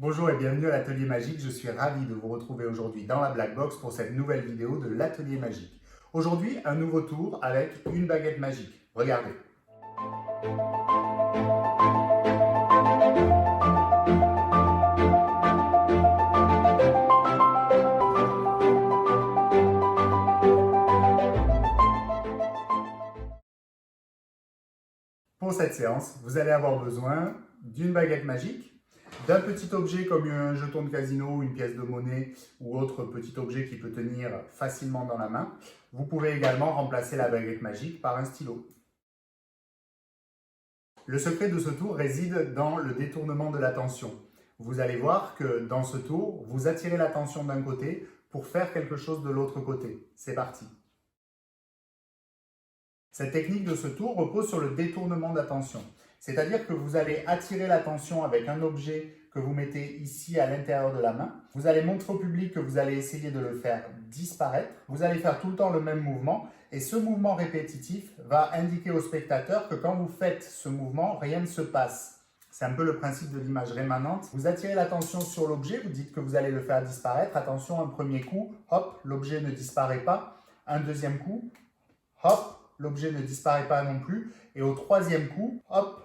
Bonjour et bienvenue à l'Atelier Magique, je suis ravi de vous retrouver aujourd'hui dans la Black Box pour cette nouvelle vidéo de l'Atelier Magique. Aujourd'hui, un nouveau tour avec une baguette magique. Regardez. Pour cette séance, vous allez avoir besoin d'une baguette magique, d'un petit objet comme un jeton de casino, une pièce de monnaie ou autre petit objet qui peut tenir facilement dans la main. Vous pouvez également remplacer la baguette magique par un stylo. Le secret de ce tour réside dans le détournement de l'attention. Vous allez voir que dans ce tour, vous attirez l'attention d'un côté pour faire quelque chose de l'autre côté. C'est parti! Cette technique de ce tour repose sur le détournement d'attention. C'est-à-dire que vous allez attirer l'attention avec un objet que vous mettez ici à l'intérieur de la main. Vous allez montrer au public que vous allez essayer de le faire disparaître. Vous allez faire tout le temps le même mouvement et ce mouvement répétitif va indiquer au spectateur que quand vous faites ce mouvement, rien ne se passe. C'est un peu le principe de l'image rémanente. Vous attirez l'attention sur l'objet, vous dites que vous allez le faire disparaître. Attention, un premier coup, hop, l'objet ne disparaît pas. Un deuxième coup, hop, l'objet ne disparaît pas non plus. Et au troisième coup, hop,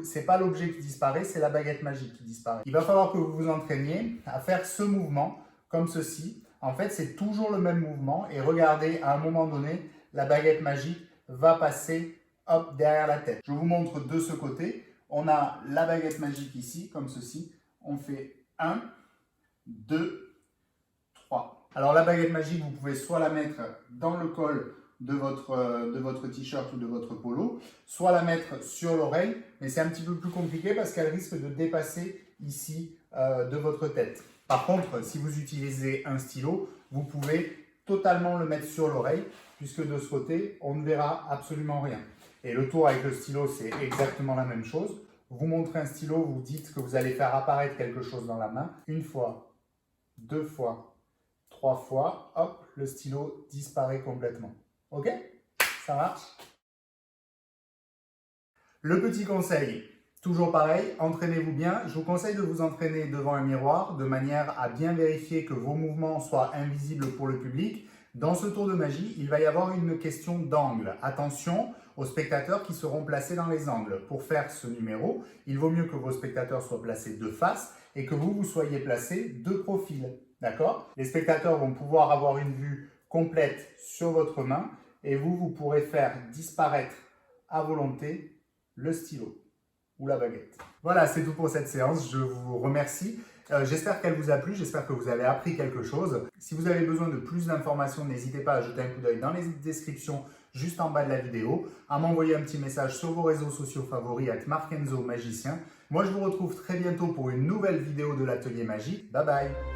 c'est pas l'objet qui disparaît, c'est la baguette magique qui disparaît. Il va falloir que vous vous entraîniez à faire ce mouvement comme ceci. En fait, c'est toujours le même mouvement. Et regardez, à un moment donné, la baguette magique va passer hop, derrière la tête. Je vous montre de ce côté. On a la baguette magique ici, comme ceci. On fait 1, 2, 3. Alors la baguette magique, vous pouvez soit la mettre dans le col de votre t-shirt ou de votre polo, soit la mettre sur l'oreille, mais c'est un petit peu plus compliqué parce qu'elle risque de dépasser ici de votre tête. Par contre, si vous utilisez un stylo, vous pouvez totalement le mettre sur l'oreille, puisque de ce côté, on ne verra absolument rien. Et le tour avec le stylo, c'est exactement la même chose. Vous montrez un stylo, vous dites que vous allez faire apparaître quelque chose dans la main. Une fois, deux fois, trois fois, hop, le stylo disparaît complètement. Ok? Ça marche? Le petit conseil, toujours pareil, entraînez-vous bien. Je vous conseille de vous entraîner devant un miroir de manière à bien vérifier que vos mouvements soient invisibles pour le public. Dans ce tour de magie, il va y avoir une question d'angle. Attention aux spectateurs qui seront placés dans les angles. Pour faire ce numéro, il vaut mieux que vos spectateurs soient placés de face et que vous soyez placés de profil. D'accord? Les spectateurs vont pouvoir avoir une vue complète sur votre main et vous pourrez faire disparaître à volonté le stylo ou la baguette. Voilà, c'est tout pour cette séance. Je vous remercie. J'espère qu'elle vous a plu, j'espère que vous avez appris quelque chose. Si vous avez besoin de plus d'informations, n'hésitez pas à jeter un coup d'œil dans les descriptions juste en bas de la vidéo, à m'envoyer un petit message sur vos réseaux sociaux favoris @markenzo magicien. Moi, je vous retrouve très bientôt pour une nouvelle vidéo de l'Atelier Magique. Bye bye!